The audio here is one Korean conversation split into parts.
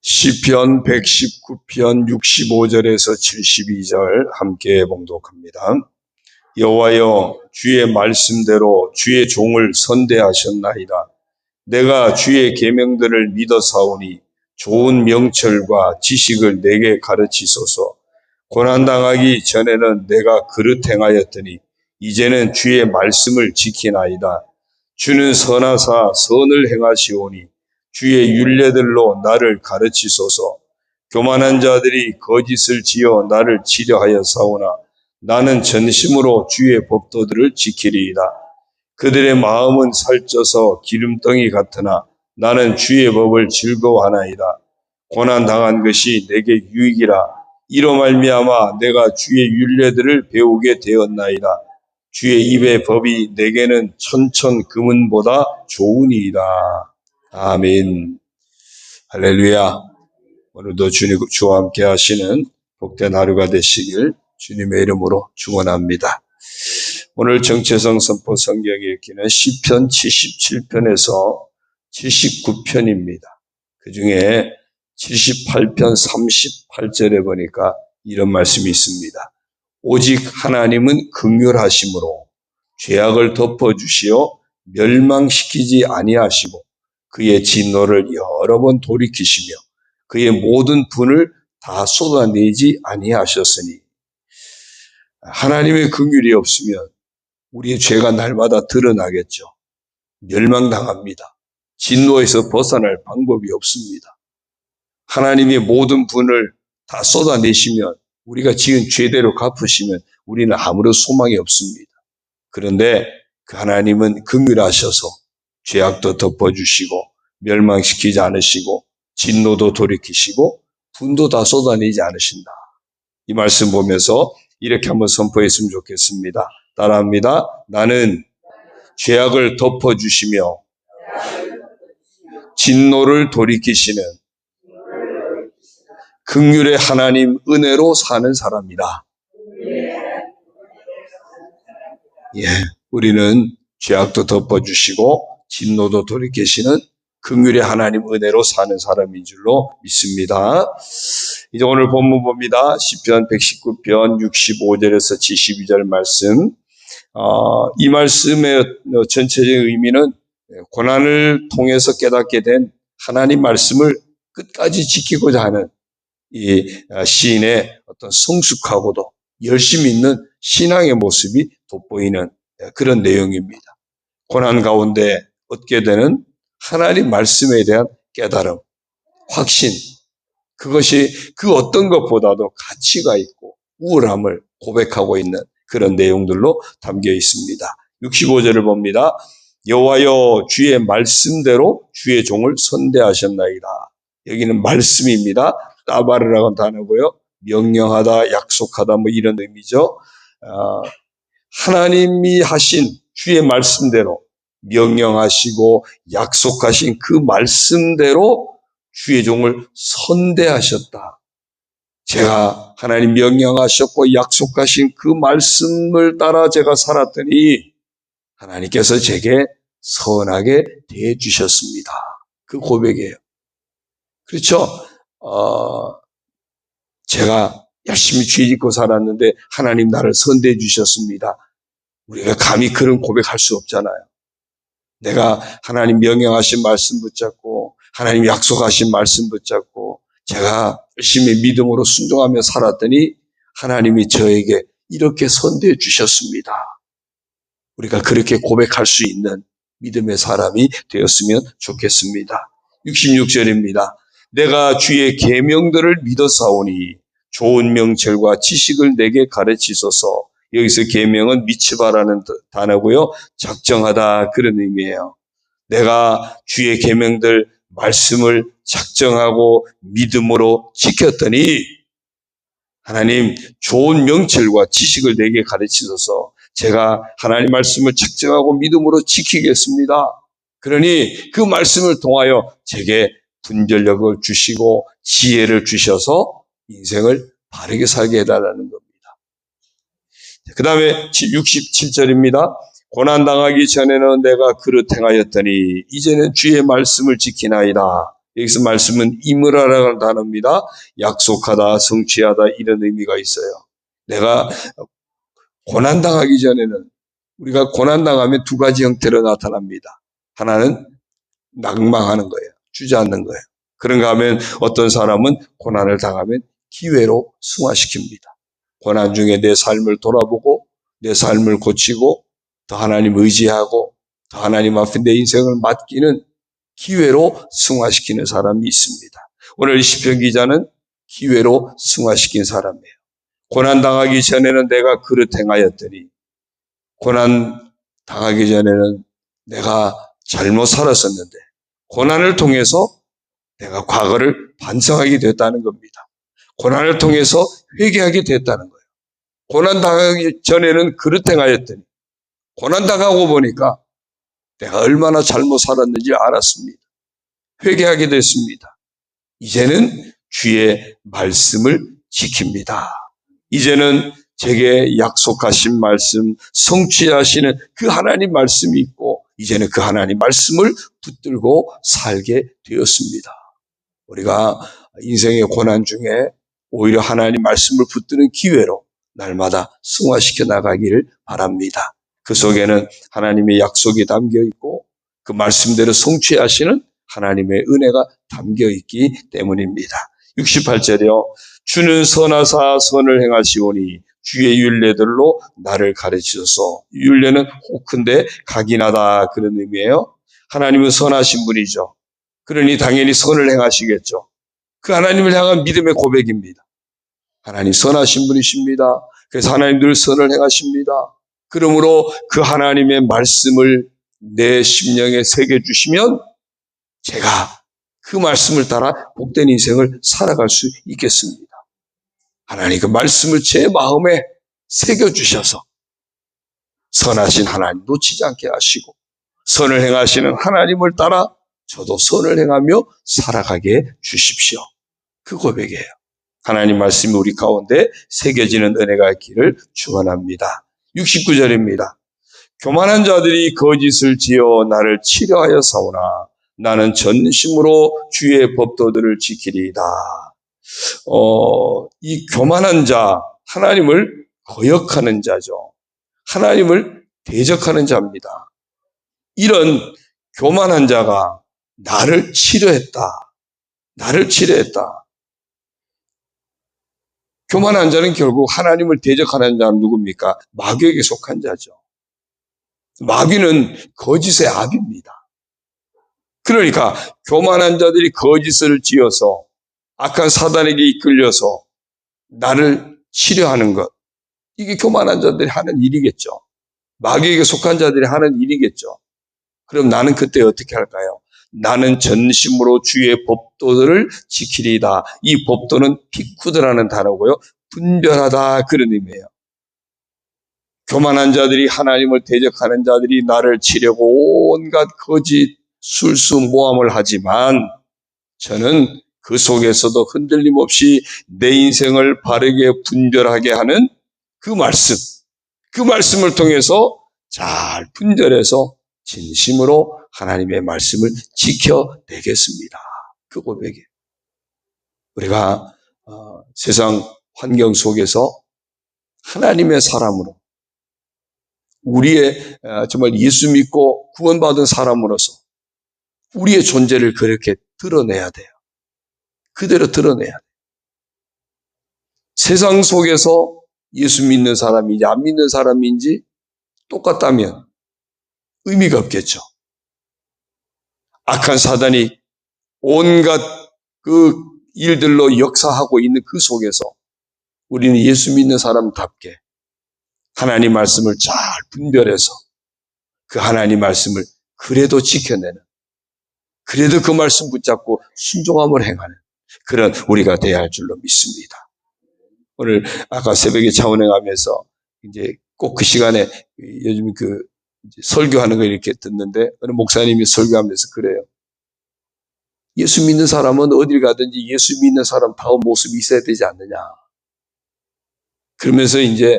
시편 119편 65절에서 72절 함께 봉독합니다. 여호와여, 주의 말씀대로 주의 종을 선대하셨나이다. 내가 주의 계명들을 믿어 사오니 좋은 명철과 지식을 내게 가르치소서. 고난당하기 전에는 내가 그릇 행하였더니 이제는 주의 말씀을 지키나이다. 주는 선하사 선을 행하시오니 주의 율례들로 나를 가르치소서. 교만한 자들이 거짓을 지어 나를 치려하여 사오나 나는 전심으로 주의 법도들을 지키리이다. 그들의 마음은 살쪄서 기름덩이 같으나 나는 주의 법을 즐거워하나이다. 고난당한 것이 내게 유익이라. 이로 말미암아 내가 주의 율례들을 배우게 되었나이다. 주의 입의 법이 내게는 천천 금은보다 좋으니이다. 아멘. 할렐루야. 오늘도 주와 함께 하시는 복된 하루가 되시길 주님의 이름으로 축원합니다. 오늘 정체성 선포 성경 읽기는 시편 77편에서 79편입니다. 그 중에 78편 38절에 보니까 이런 말씀이 있습니다. 오직 하나님은 긍휼하심으로 죄악을 덮어주시어 멸망시키지 아니하시고 그의 진노를 여러 번 돌이키시며 그의 모든 분을 다 쏟아내지 아니하셨으니, 하나님의 긍휼이 없으면 우리의 죄가 날마다 드러나겠죠. 멸망당합니다. 진노에서 벗어날 방법이 없습니다. 하나님의 모든 분을 다 쏟아내시면, 우리가 지은 죄대로 갚으시면 우리는 아무런 소망이 없습니다. 그런데 그 하나님은 긍휼하셔서 죄악도 덮어주시고 멸망시키지 않으시고 진노도 돌이키시고 분도 다 쏟아내지 않으신다. 이 말씀 보면서 이렇게 한번 선포했으면 좋겠습니다. 따라합니다. 나는 죄악을 덮어주시며 진노를 돌이키시는 긍휼의 하나님 은혜로 사는 사람이다. 우리는 죄악도 덮어주시고 진노도 돌이키시는 긍휼의 하나님 은혜로 사는 사람인 줄로 믿습니다. 이제 오늘 본문 봅니다. 시편 119편 65절에서 72절 말씀. 이 말씀의 전체적인 의미는 고난을 통해서 깨닫게 된 하나님 말씀을 끝까지 지키고자 하는 이 시인의 어떤 성숙하고도 열심히 있는 신앙의 모습이 돋보이는 그런 내용입니다. 고난 가운데 얻게 되는 하나님 말씀에 대한 깨달음, 확신, 그것이 그 어떤 것보다도 가치가 있고 우월함을 고백하고 있는 그런 내용들로 담겨 있습니다. 65절을 봅니다. 여호와여, 주의 말씀대로 주의 종을 선대하셨나이다. 여기는 말씀입니다. 따바르라는 단어고요. 명령하다, 약속하다 뭐 이런 의미죠. 하나님이 하신 주의 말씀대로 명령하시고 약속하신 그 말씀대로 주의 종을 선대하셨다. 제가 하나님 명령하셨고 약속하신 그 말씀을 따라 제가 살았더니 하나님께서 제게 선하게 대해주셨습니다. 그 고백이에요. 그렇죠? 제가 열심히 죄 짓고 살았는데 하나님 나를 선대해 주셨습니다. 우리가 감히 그런 고백할 수 없잖아요. 내가 하나님 명령하신 말씀 붙잡고 하나님 약속하신 말씀 붙잡고 제가 열심히 믿음으로 순종하며 살았더니 하나님이 저에게 이렇게 선대해 주셨습니다. 우리가 그렇게 고백할 수 있는 믿음의 사람이 되었으면 좋겠습니다. 66절입니다. 내가 주의 계명들을 믿어 사오니 좋은 명철과 지식을 내게 가르치소서. 여기서 계명은 미츠바라는 단어고요. 작정하다 그런 의미예요. 내가 주의 계명들 말씀을 작정하고 믿음으로 지켰더니 하나님 좋은 명철과 지식을 내게 가르치소서. 제가 하나님 말씀을 작정하고 믿음으로 지키겠습니다. 그러니 그 말씀을 통하여 제게 분별력을 주시고 지혜를 주셔서 인생을 바르게 살게 해달라는 겁니다. 그 다음에 67절입니다. 고난당하기 전에는 내가 그릇 행하였더니 이제는 주의 말씀을 지키나이다. 여기서 말씀은 이무라라는 단어입니다. 약속하다, 성취하다 이런 의미가 있어요. 내가 고난당하기 전에는 우리가 고난당하면 두 가지 형태로 나타납니다. 하나는 낙망하는 거예요. 주저앉는 거예요. 그런가 하면 어떤 사람은 고난을 당하면 기회로 승화시킵니다. 고난 중에 내 삶을 돌아보고 내 삶을 고치고 더 하나님 의지하고 더 하나님 앞에 내 인생을 맡기는 기회로 승화시키는 사람이 있습니다. 오늘 시편 기자는 기회로 승화시킨 사람이에요. 고난 당하기 전에는 내가 그릇 행하였더니 고난 당하기 전에는 내가 잘못 살았었는데 고난을 통해서 내가 과거를 반성하게 됐다는 겁니다. 고난을 통해서 회개하게 됐다는 거예요. 고난 당하기 전에는 그릇 행하였더니 고난 당하고 보니까 내가 얼마나 잘못 살았는지 알았습니다. 회개하게 됐습니다. 이제는 주의 말씀을 지킵니다. 이제는 제게 약속하신 말씀, 성취하시는 그 하나님 말씀이 있고 이제는 그 하나님 말씀을 붙들고 살게 되었습니다. 우리가 인생의 고난 중에 오히려 하나님 말씀을 붙드는 기회로 날마다 승화시켜 나가기를 바랍니다. 그 속에는 하나님의 약속이 담겨 있고 그 말씀대로 성취하시는 하나님의 은혜가 담겨 있기 때문입니다. 68절이요. 주는 선하사 선을 행하시오니 주의 율례들로 나를 가르치소서. 율례는 혹한데 각인하다 그런 의미예요. 하나님은 선하신 분이죠. 그러니 당연히 선을 행하시겠죠. 그 하나님을 향한 믿음의 고백입니다. 하나님 선하신 분이십니다. 그래서 하나님 늘 선을 행하십니다. 그러므로 그 하나님의 말씀을 내 심령에 새겨주시면 제가 그 말씀을 따라 복된 인생을 살아갈 수 있겠습니다. 하나님 그 말씀을 제 마음에 새겨주셔서 선하신 하나님 놓치지 않게 하시고 선을 행하시는 하나님을 따라 저도 선을 행하며 살아가게 주십시오. 그 고백이에요. 하나님 말씀이 우리 가운데 새겨지는 은혜가 있기를 축원합니다. 69절입니다. 교만한 자들이 거짓을 지어 나를 치려하여 싸우나 나는 전심으로 주의 법도들을 지키리이다. 이 교만한 자, 하나님을 거역하는 자죠. 하나님을 대적하는 자입니다. 이런 교만한 자가 나를 치려했다. 나를 치려했다. 교만한 자는 결국 하나님을 대적하는 자는 누굽니까? 마귀에게 속한 자죠. 마귀는 거짓의 아비입니다. 그러니까 교만한 자들이 거짓을 지어서 악한 사단에게 이끌려서 나를 치려하는 것. 이게 교만한 자들이 하는 일이겠죠. 마귀에게 속한 자들이 하는 일이겠죠. 그럼 나는 그때 어떻게 할까요? 나는 전심으로 주의 법도들을 지키리이다. 이 법도는 피쿠드라는 단어고요. 분별하다 그런 의미예요. 교만한 자들이 하나님을 대적하는 자들이 나를 치려고 온갖 거짓, 술수, 모함을 하지만 저는 그 속에서도 흔들림 없이 내 인생을 바르게 분별하게 하는 그 말씀을 통해서 잘 분별해서 진심으로 하나님의 말씀을 지켜내겠습니다. 그 고백이에요. 우리가 세상 환경 속에서 하나님의 사람으로 우리의 정말 예수 믿고 구원받은 사람으로서 우리의 존재를 그렇게 드러내야 돼요. 그대로 드러내야 돼요. 세상 속에서 예수 믿는 사람인지 안 믿는 사람인지 똑같다면 의미가 없겠죠. 악한 사단이 온갖 그 일들로 역사하고 있는 그 속에서 우리는 예수 믿는 사람답게 하나님 말씀을 잘 분별해서 그 하나님 말씀을 그래도 지켜내는, 그래도 그 말씀 붙잡고 순종함을 행하는 그런 우리가 되어야 할 줄로 믿습니다. 오늘 아까 새벽에 차운행하면서 이제 꼭 그 시간에 요즘 그 설교하는 거 이렇게 듣는데 어느 목사님이 설교하면서 그래요. 예수 믿는 사람은 어딜 가든지 예수 믿는 사람다운 모습이 있어야 되지 않느냐. 그러면서 이제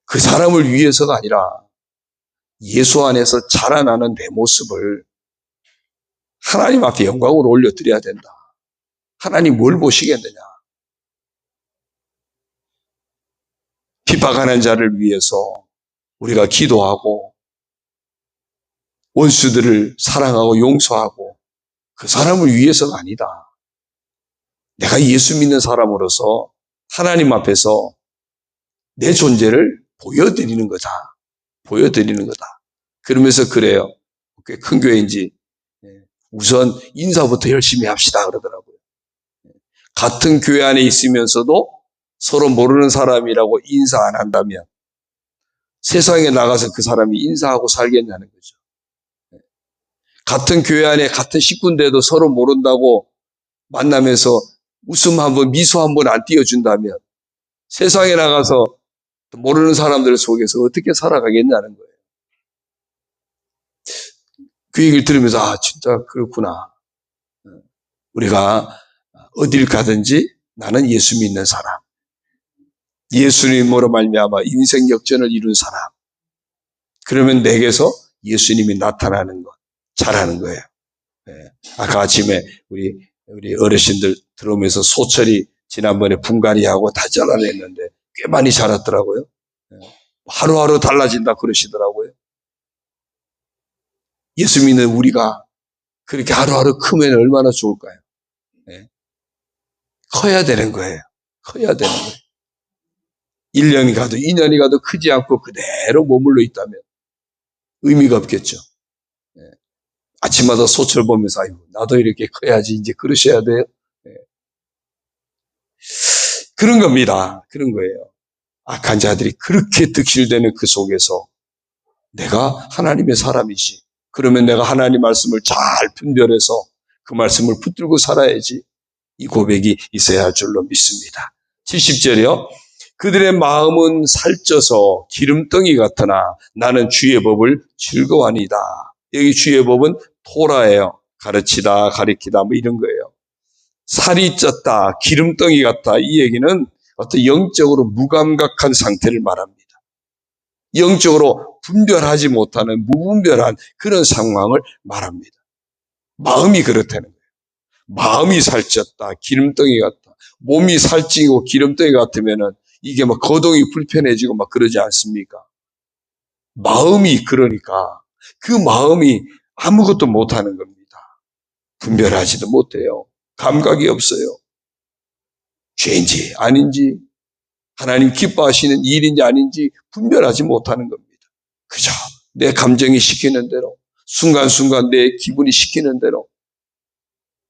그 사람을 위해서가 아니라 예수 안에서 자라나는 내 모습을 하나님 앞에 영광을 올려드려야 된다. 하나님 뭘 보시겠느냐. 핍박하는 자를 위해서 우리가 기도하고 원수들을 사랑하고 용서하고 그 사람을 위해서가 아니다. 내가 예수 믿는 사람으로서 하나님 앞에서 내 존재를 보여드리는 거다. 보여드리는 거다. 그러면서 그래요. 꽤 큰 교회인지 우선 인사부터 열심히 합시다 그러더라고요. 같은 교회 안에 있으면서도 서로 모르는 사람이라고 인사 안 한다면 세상에 나가서 그 사람이 인사하고 살겠냐는 거죠. 같은 교회 안에 같은 식구인데도 서로 모른다고 만나면서 웃음 한번 미소 한번 안 띄워준다면 세상에 나가서 모르는 사람들 속에서 어떻게 살아가겠냐는 거예요. 그 얘기를 들으면서 진짜 그렇구나. 우리가 어딜 가든지 나는 예수 믿는 사람, 예수님으로 말미암아 인생 역전을 이룬 사람, 그러면 내게서 예수님이 나타나는 것, 잘하는 거예요. 아까 아침에 우리 어르신들 들어오면서 소철이 지난번에 분갈이하고 다 잘라냈는데 꽤 많이 자랐더라고요. 하루하루 달라진다 그러시더라고요. 예수 믿는 우리가 그렇게 하루하루 크면 얼마나 좋을까요? 커야 되는 거예요. 커야 되는 거예요. 1년이 가도 2년이 가도 크지 않고 그대로 머물러 있다면 의미가 없겠죠. 아침마다 소철 보면서 나도 이렇게 커야지 이제 그러셔야 돼요. 그런 겁니다. 그런 거예요. 악한 자들이 그렇게 득실되는 그 속에서 내가 하나님의 사람이지. 그러면 내가 하나님 말씀을 잘 분별해서 그 말씀을 붙들고 살아야지. 이 고백이 있어야 할 줄로 믿습니다. 70절이요. 그들의 마음은 살쪄서 기름덩이 같으나 나는 주의 법을 즐거워하니다. 여기 주의 법은 토라예요. 가르치다, 가리키다 뭐 이런 거예요. 살이 쪘다, 기름덩이 같다. 이 얘기는 어떤 영적으로 무감각한 상태를 말합니다. 영적으로 분별하지 못하는 무분별한 그런 상황을 말합니다. 마음이 그렇다는 거예요. 마음이 살쪘다, 기름덩이 같다. 몸이 살찌고 기름덩이 같으면은 이게 막 거동이 불편해지고 막 그러지 않습니까? 마음이 그러니까 그 마음이 아무것도 못하는 겁니다. 분별하지도 못해요. 감각이 없어요. 죄인지 아닌지 하나님 기뻐하시는 일인지 아닌지 분별하지 못하는 겁니다. 그저 내 감정이 시키는 대로 순간순간 내 기분이 시키는 대로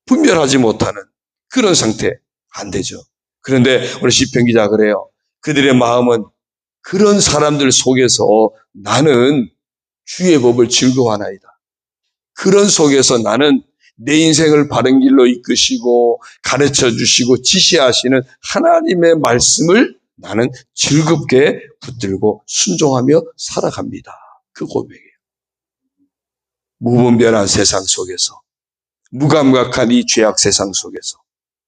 분별하지 못하는 그런 상태 안 되죠. 그런데 우리 시편 기자 그래요. 그들의 마음은 그런 사람들 속에서 나는 주의 법을 즐거워하나이다. 그런 속에서 나는 내 인생을 바른 길로 이끄시고 가르쳐 주시고 지시하시는 하나님의 말씀을 나는 즐겁게 붙들고 순종하며 살아갑니다. 그 고백이에요. 무분별한 세상 속에서 무감각한 이 죄악 세상 속에서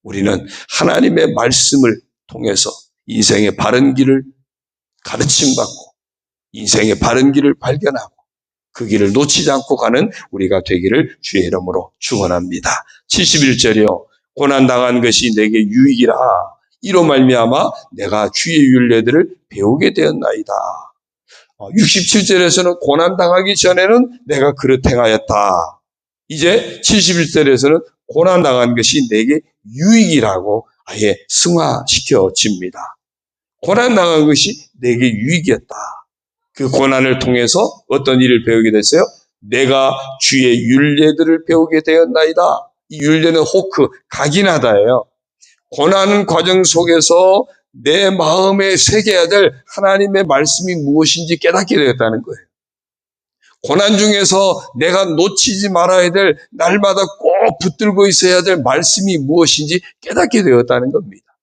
우리는 하나님의 말씀을 통해서 인생의 바른 길을 가르침받고 인생의 바른 길을 발견하고 그 길을 놓치지 않고 가는 우리가 되기를 주의 이름으로 축원합니다. 71절이요. 고난당한 것이 내게 유익이라 이로 말미암아 내가 주의 율례들을 배우게 되었나이다. 67절에서는 고난당하기 전에는 내가 그릇 행하였다. 이제 71절에서는 고난당한 것이 내게 유익이라고 아예 승화시켜집니다. 고난당한 것이 내게 유익이었다. 그 고난을 통해서 어떤 일을 배우게 됐어요? 내가 주의 율례들을 배우게 되었나이다. 이 율례는 호크, 각인하다예요. 고난 과정 속에서 내 마음에 새겨야 될 하나님의 말씀이 무엇인지 깨닫게 되었다는 거예요. 고난 중에서 내가 놓치지 말아야 될 날마다 꼭 붙들고 있어야 될 말씀이 무엇인지 깨닫게 되었다는 겁니다.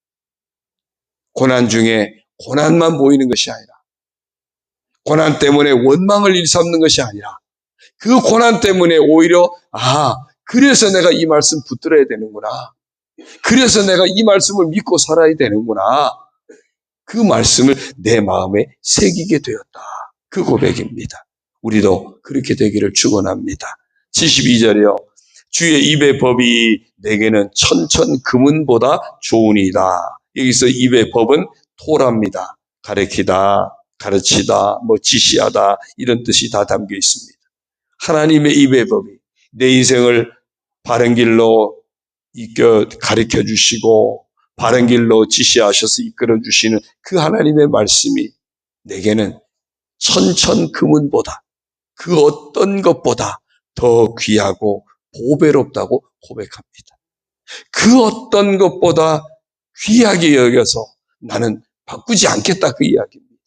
고난 중에 고난만 보이는 것이 아니라 고난 때문에 원망을 일삼는 것이 아니라 그 고난 때문에 오히려 그래서 내가 이 말씀 붙들어야 되는구나. 그래서 내가 이 말씀을 믿고 살아야 되는구나. 그 말씀을 내 마음에 새기게 되었다. 그 고백입니다. 우리도 그렇게 되기를 축원합니다. 72절이요. 주의 입의 법이 내게는 천천 금은보다 좋으니이다. 여기서 입의 법은 토라입니다. 가르치다, 가르치다, 지시하다 이런 뜻이 다 담겨 있습니다. 하나님의 입의 법이 내 인생을 바른 길로 가르쳐 주시고 바른 길로 지시하셔서 이끌어 주시는 그 하나님의 말씀이 내게는 천천 금은보다 그 어떤 것보다 더 귀하고 보배롭다고 고백합니다. 그 어떤 것보다 귀하게 여겨서 나는 바꾸지 않겠다 그 이야기입니다.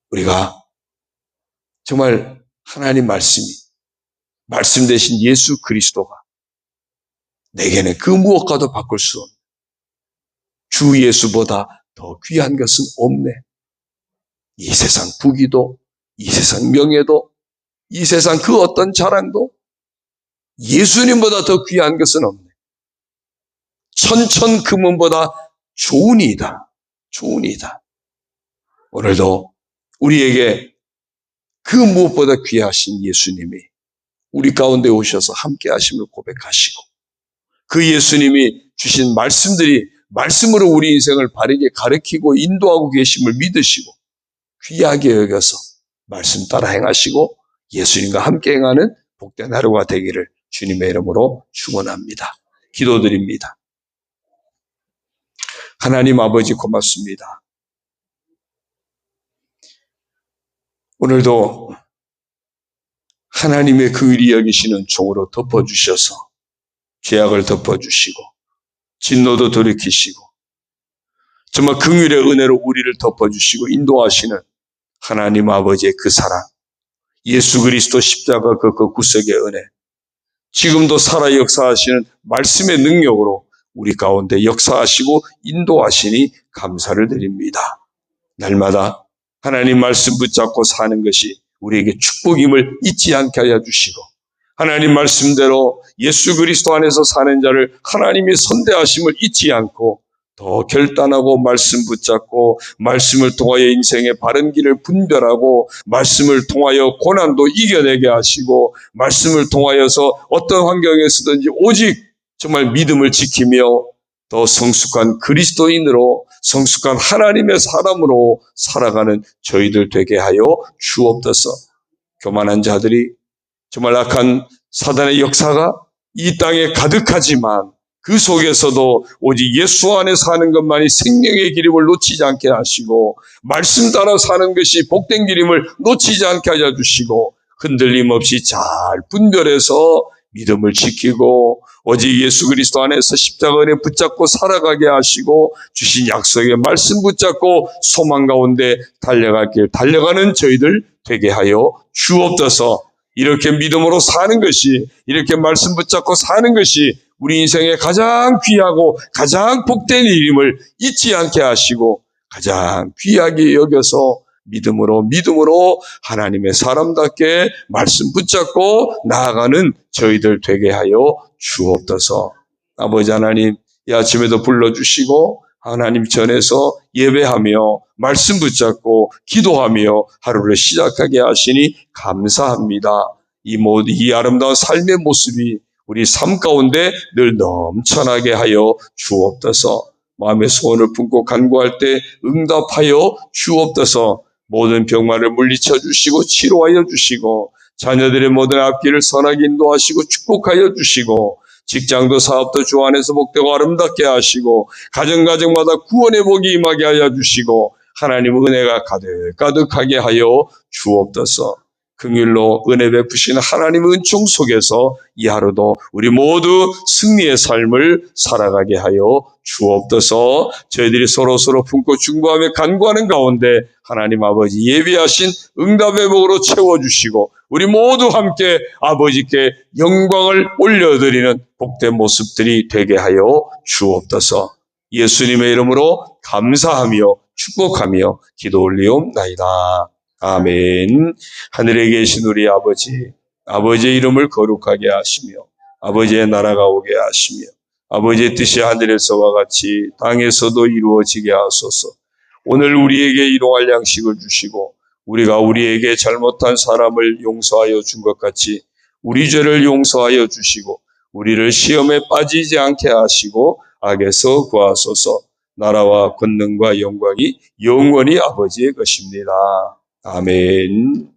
우리가 정말 하나님 말씀 대신 예수 그리스도가 내게는 그 무엇과도 바꿀 수 없는 주 예수보다 더 귀한 것은 없네. 이 세상 부귀도, 이 세상 명예도, 이 세상 그 어떤 자랑도 예수님보다 더 귀한 것은 없네. 천천 금은보다 좋으니이다. 좋으니이다. 오늘도 우리에게 그 무엇보다 귀하신 예수님이 우리 가운데 오셔서 함께 하심을 고백하시고 그 예수님이 주신 말씀으로 우리 인생을 바르게 가르치고 인도하고 계심을 믿으시고 귀하게 여겨서 말씀 따라 행하시고 예수님과 함께 행하는 복된 하루가 되기를 주님의 이름으로 축원합니다. 기도드립니다. 하나님 아버지 고맙습니다. 오늘도 하나님의 그 의리 여기시는 종으로 덮어주셔서 죄악을 덮어주시고 진노도 돌이키시고 정말 긍휼의 은혜로 우리를 덮어주시고 인도하시는 하나님 아버지의 그 사랑, 예수 그리스도 십자가 그 구속의 은혜, 지금도 살아 역사하시는 말씀의 능력으로 우리 가운데 역사하시고 인도하시니 감사를 드립니다. 날마다 하나님 말씀 붙잡고 사는 것이 우리에게 축복임을 잊지 않게 하여 주시고 하나님 말씀대로 예수 그리스도 안에서 사는 자를 하나님의 선대하심을 잊지 않고 더 결단하고 말씀 붙잡고 말씀을 통하여 인생의 바른 길을 분별하고 말씀을 통하여 고난도 이겨내게 하시고 말씀을 통하여서 어떤 환경에서든지 오직 정말 믿음을 지키며 더 성숙한 그리스도인으로 성숙한 하나님의 사람으로 살아가는 저희들 되게 하여 주옵소서. 교만한 자들이 정말 악한 사단의 역사가 이 땅에 가득하지만 그 속에서도 오직 예수 안에 사는 것만이 생명의 기름을 놓치지 않게 하시고 말씀 따라 사는 것이 복된 기름을 놓치지 않게 하여 주시고 흔들림 없이 잘 분별해서 믿음을 지키고 오직 예수 그리스도 안에서 십자가 은혜 붙잡고 살아가게 하시고 주신 약속의 말씀 붙잡고 소망 가운데 달려가는 저희들 되게 하여 주옵소서. 이렇게 믿음으로 사는 것이 이렇게 말씀 붙잡고 사는 것이 우리 인생의 가장 귀하고 가장 복된 일임을 잊지 않게 하시고 가장 귀하게 여겨서 믿음으로 하나님의 사람답게 말씀 붙잡고 나아가는 저희들 되게 하여 주옵소서. 아버지 하나님, 이 아침에도 불러주시고 하나님 전에서 예배하며 말씀 붙잡고 기도하며 하루를 시작하게 하시니 감사합니다. 이 아름다운 삶의 모습이 우리 삶 가운데 늘 넘쳐나게 하여 주옵소서. 마음의 소원을 품고 간구할 때 응답하여 주옵소서. 모든 병마를 물리쳐 주시고 치료하여 주시고 자녀들의 모든 앞길을 선하게 인도하시고 축복하여 주시고 직장도 사업도 주 안에서 복되고 아름답게 하시고 가정마다 구원의 복이 임하게 하여 주시고 하나님 은혜가 가득하게 하여 주옵소서. 긍휼로 은혜 베푸시는 하나님의 은총 속에서 이 하루도 우리 모두 승리의 삶을 살아가게 하여 주옵소서. 저희들이 서로 품고 중보하며 간구하는 가운데 하나님 아버지 예비하신 응답의 복으로 채워주시고 우리 모두 함께 아버지께 영광을 올려드리는 복된 모습들이 되게 하여 주옵소서. 예수님의 이름으로 감사하며 축복하며 기도 올리옵나이다. 아멘. 하늘에 계신 우리 아버지의 이름을 거룩하게 하시며 아버지의 나라가 오게 하시며 아버지의 뜻이 하늘에서와 같이 땅에서도 이루어지게 하소서. 오늘 우리에게 일용할 양식을 주시고 우리가 우리에게 잘못한 사람을 용서하여 준 것 같이 우리 죄를 용서하여 주시고 우리를 시험에 빠지지 않게 하시고 악에서 구하소서. 나라와 권능과 영광이 영원히 아버지의 것입니다. 아멘.